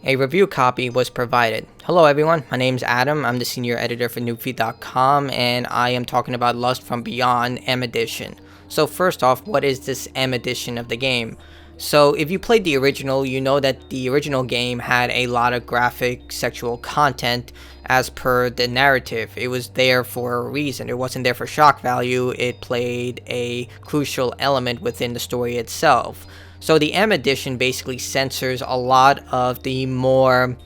A review copy was provided. Hello everyone, my name's Adam. I'm the senior editor for NoobFeed.com, and I am talking about Lust from Beyond M Edition. So first off, what is this M Edition of the game? So if you played the original, you know that the original game had a lot of graphic sexual content as per the narrative. It was there for a reason. It wasn't there for shock value. It played a crucial element within the story itself. So the M Edition basically censors a lot of the more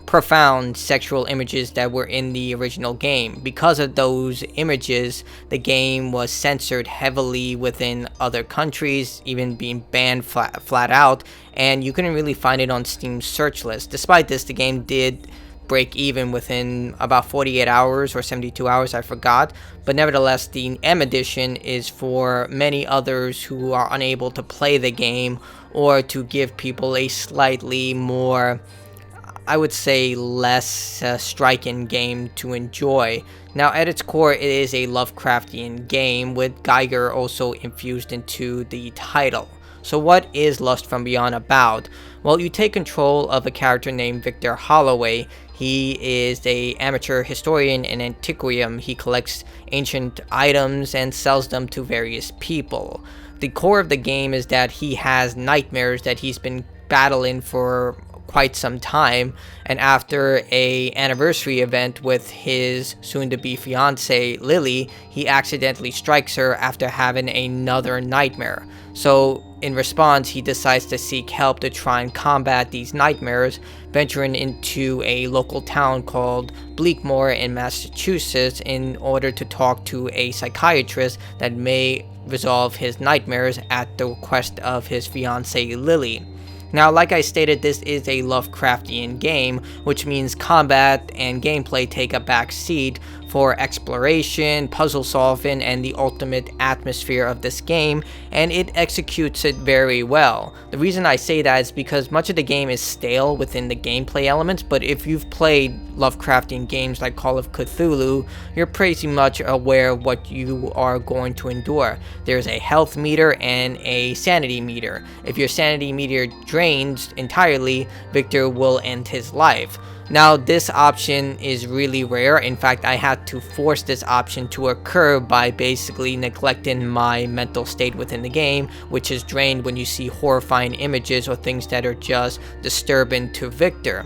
profound sexual images that were in the original game. Because of those images, the game was censored heavily within other countries, even being banned flat out, and you couldn't really find it on Steam's search list. Despite this, the game did break even within about 48 hours or 72 hours, I forgot, but nevertheless the M Edition is for many others who are unable to play the game, or to give people a slightly more, I would say, less striking game to enjoy. Now at its core, it is a Lovecraftian game with Geiger also infused into the title. So what is Lust from Beyond about? Well, you take control of a character named Victor Holloway. He is an amateur historian in Antiquium. He collects ancient items and sells them to various people. The core of the game is that he has nightmares that he's been battling for quite some time, and after a anniversary event with his soon-to-be fiancée Lily, he accidentally strikes her after having another nightmare. So in response, he decides to seek help to try and combat these nightmares, venturing into a local town called Bleakmore in Massachusetts in order to talk to a psychiatrist that may resolve his nightmares at the request of his fiancée Lily. Now, like I stated, this is a Lovecraftian game, which means combat and gameplay take a back seat for exploration, puzzle solving, and the ultimate atmosphere of this game, and it executes it very well. The reason I say that is because much of the game is stale within the gameplay elements, but if you've played Lovecraftian games like Call of Cthulhu, you're pretty much aware of what you are going to endure. There's a health meter and a sanity meter. If your sanity meter drains entirely, Victor will end his life. Now, this option is really rare. In fact, I had to force this option to occur by basically neglecting my mental state within the game, which is drained when you see horrifying images or things that are just disturbing to Victor.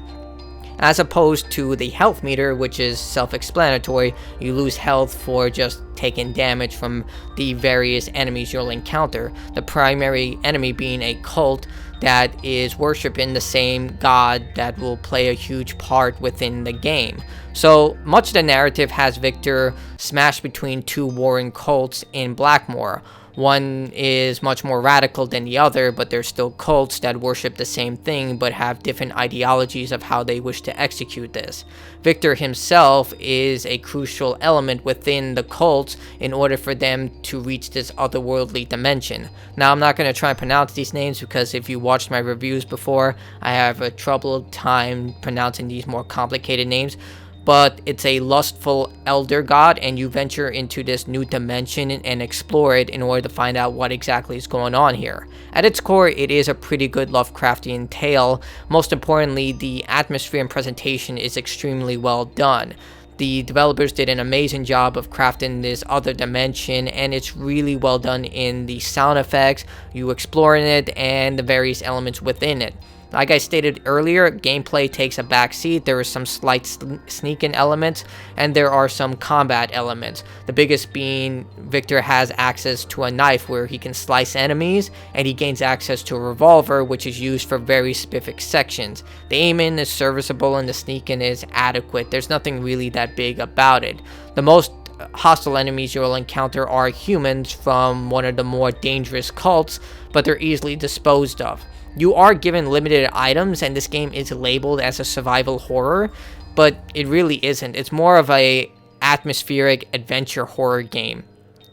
As opposed to the health meter, which is self-explanatory. You lose health for just taking damage from the various enemies you'll encounter, the primary enemy being a cult that is worshiping the same god that will play a huge part within the game. So much of the narrative has Victor smashed between two warring cults in Blackmore. One is much more radical than the other, but they're still cults that worship the same thing but have different ideologies of how they wish to execute this. Victor himself is a crucial element within the cults in order for them to reach this otherworldly dimension. Now, I'm not going to try and pronounce these names because if you watched my reviews before, I have a troubled time pronouncing these more complicated names. But it's a lustful elder god, and you venture into this new dimension and explore it in order to find out what exactly is going on here. At its core, it is a pretty good Lovecraftian tale. Most importantly, the atmosphere and presentation is extremely well done. The developers did an amazing job of crafting this other dimension, and it's really well done in the sound effects, you exploring it, and the various elements within it. Like I stated earlier, gameplay takes a backseat. There are some slight sneaking elements, and there are some combat elements. The biggest being Victor has access to a knife where he can slice enemies, and he gains access to a revolver, which is used for very specific sections. The aiming is serviceable, and the sneaking is adequate. There's nothing really that big about it. The most hostile enemies you'll encounter are humans from one of the more dangerous cults, but they're easily disposed of. You are given limited items, and this game is labeled as a survival horror, but it really isn't. It's more of a atmospheric adventure horror game.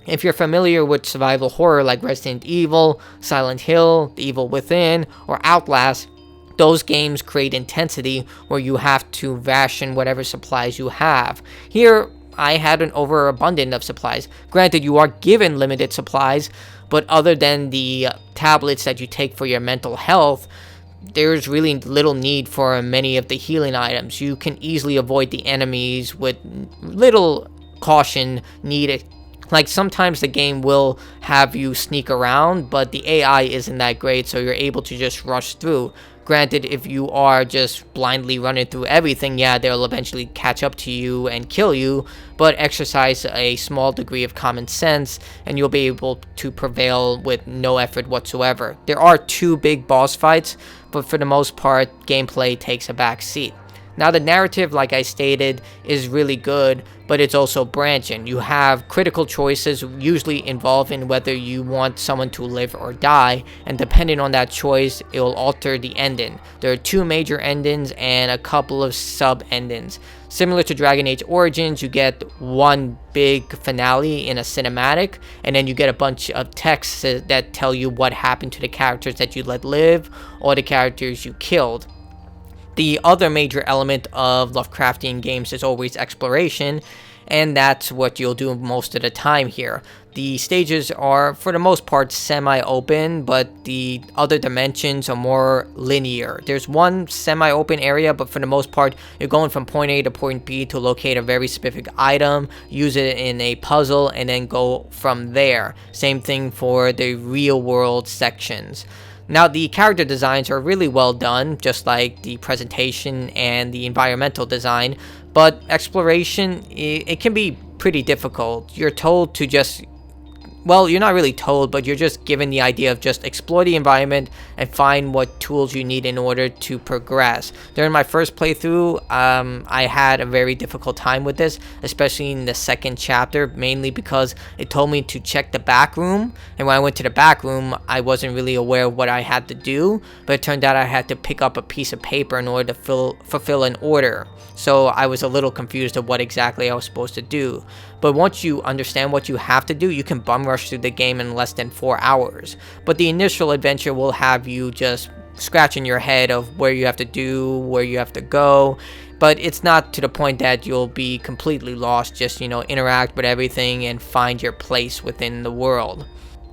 If you're familiar with survival horror like Resident Evil, Silent Hill, The Evil Within, or Outlast, those games create intensity where you have to ration whatever supplies you have. Here, I had an overabundance of supplies. Granted, you are given limited supplies, but other than the tablets that you take for your mental health, there's really little need for many of the healing items. You can easily avoid the enemies with little caution needed. Like, sometimes the game will have you sneak around, but the AI isn't that great, so you're able to just rush through. Granted, if you are just blindly running through everything, yeah, they'll eventually catch up to you and kill you, but exercise a small degree of common sense and you'll be able to prevail with no effort whatsoever. There are 2 big boss fights, but for the most part, gameplay takes a back seat. Now, the narrative, like I stated, is really good, but it's also branching. You have critical choices usually involving whether you want someone to live or die, and depending on that choice, it will alter the ending. There are 2 major endings and a couple of sub-endings. Similar to Dragon Age Origins, you get one big finale in a cinematic, and then you get a bunch of texts that tell you what happened to the characters that you let live or the characters you killed. The other major element of Lovecraftian games is always exploration, and that's what you'll do most of the time here. The stages are, for the most part, semi-open, but the other dimensions are more linear. There's one semi-open area, but for the most part, you're going from point A to point B to locate a very specific item, use it in a puzzle, and then go from there. Same thing for the real-world sections. Now, the character designs are really well done, just like the presentation and the environmental design, but exploration, it can be pretty difficult. You're told to just, well, you're not really told, but you're just given the idea of just explore the environment and find what tools you need in order to progress. During my first playthrough, I had a very difficult time with this, especially in the second chapter, mainly because it told me to check the back room, and when I went to the back room, I wasn't really aware of what I had to do, but it turned out I had to pick up a piece of paper in order to fulfill an order. So I was a little confused of what exactly I was supposed to do. But once you understand what you have to do, you can bum rush through the game in less than 4 hours. But the initial adventure will have you just scratching your head of where you have to do, where you have to go. But it's not to the point that you'll be completely lost. Just, interact with everything and find your place within the world.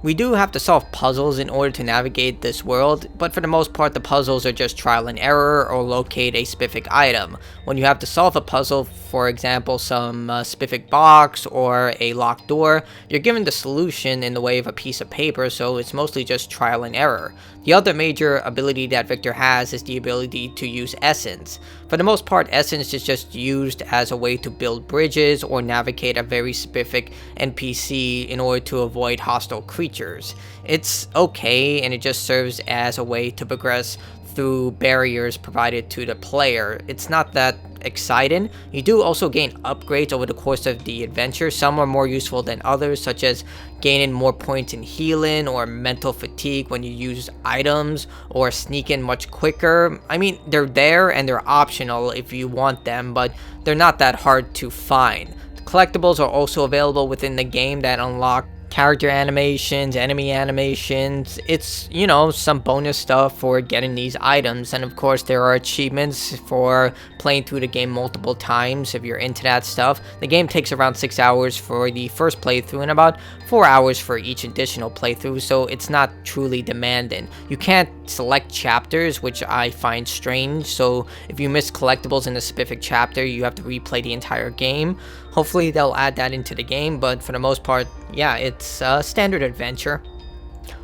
We do have to solve puzzles in order to navigate this world, but for the most part the puzzles are just trial and error or locate a specific item. When you have to solve a puzzle, for example some specific box or a locked door, you're given the solution in the way of a piece of paper, so it's mostly just trial and error. The other major ability that Victor has is the ability to use essence. For the most part, essence is just used as a way to build bridges or navigate a very specific NPC in order to avoid hostile creatures. It's okay, and it just serves as a way to progress through barriers provided to the player. It's not that exciting. You do also gain upgrades over the course of the adventure. Some are more useful than others, such as gaining more points in healing or mental fatigue when you use items, or sneaking much quicker. I mean, they're there and they're optional if you want them, but they're not that hard to find. Collectibles are also available within the game that unlock character animations, enemy animations. It's, some bonus stuff for getting these items, and of course there are achievements for playing through the game multiple times if you're into that stuff. The game takes around 6 hours for the first playthrough and about 4 hours for each additional playthrough, so it's not truly demanding. You can't select chapters, which I find strange, so if you miss collectibles in a specific chapter, you have to replay the entire game. Hopefully they'll add that into the game, but for the most part, yeah, it's a standard adventure.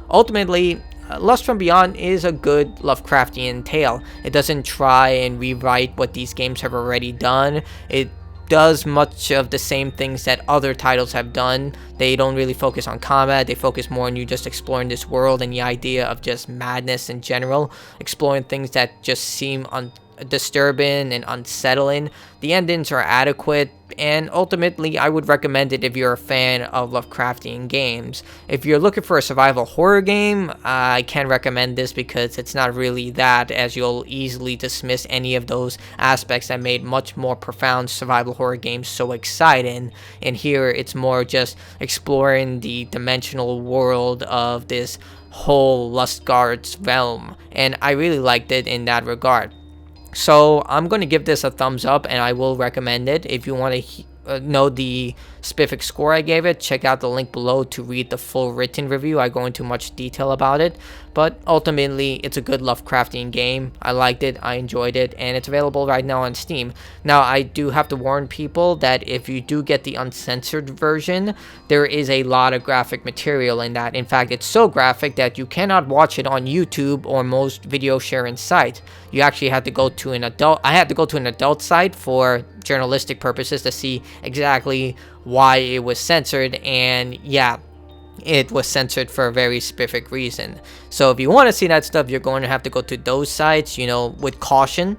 Ultimately, Lust from Beyond is a good Lovecraftian tale. It doesn't try and rewrite what these games have already done. It does much of the same things that other titles have done. They don't really focus on combat. They focus more on you just exploring this world and the idea of just madness in general, exploring things that just seem disturbing and unsettling. The endings are adequate, and ultimately I would recommend it if you're a fan of Lovecraftian games. If you're looking for a survival horror game, I can't recommend this because it's not really that, as you'll easily dismiss any of those aspects that made much more profound survival horror games so exciting. And here it's more just exploring the dimensional world of this whole Lustgard's realm, and I really liked it in that regard. So I'm going to give this a thumbs up, and I will recommend it if you want to know the specific score I gave it, check out the link below to read the full written review. I go into much detail about it, but ultimately it's a good Lovecraftian game. I liked it, I enjoyed it, and it's available right now on Steam. Now, I do have to warn people that if you do get the uncensored version, there is a lot of graphic material in that. In fact, it's so graphic that you cannot watch it on YouTube or most video sharing sites. You actually have to go to an adult. I had to go to an adult site for journalistic purposes to see exactly why it was censored, and yeah, it was censored for a very specific reason. So if you want to see that stuff, you're going to have to go to those sites, with caution.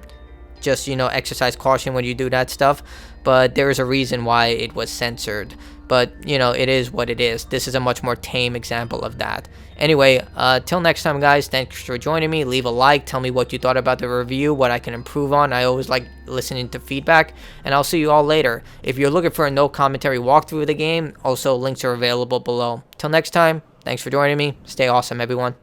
Just, exercise caution when you do that stuff. But there is a reason why it was censored. But, it is what it is. This is a much more tame example of that. Anyway, till next time, guys, thanks for joining me. Leave a like. Tell me what you thought about the review, what I can improve on. I always like listening to feedback. And I'll see you all later. If you're looking for a no commentary walkthrough of the game, also links are available below. Till next time, thanks for joining me. Stay awesome, everyone.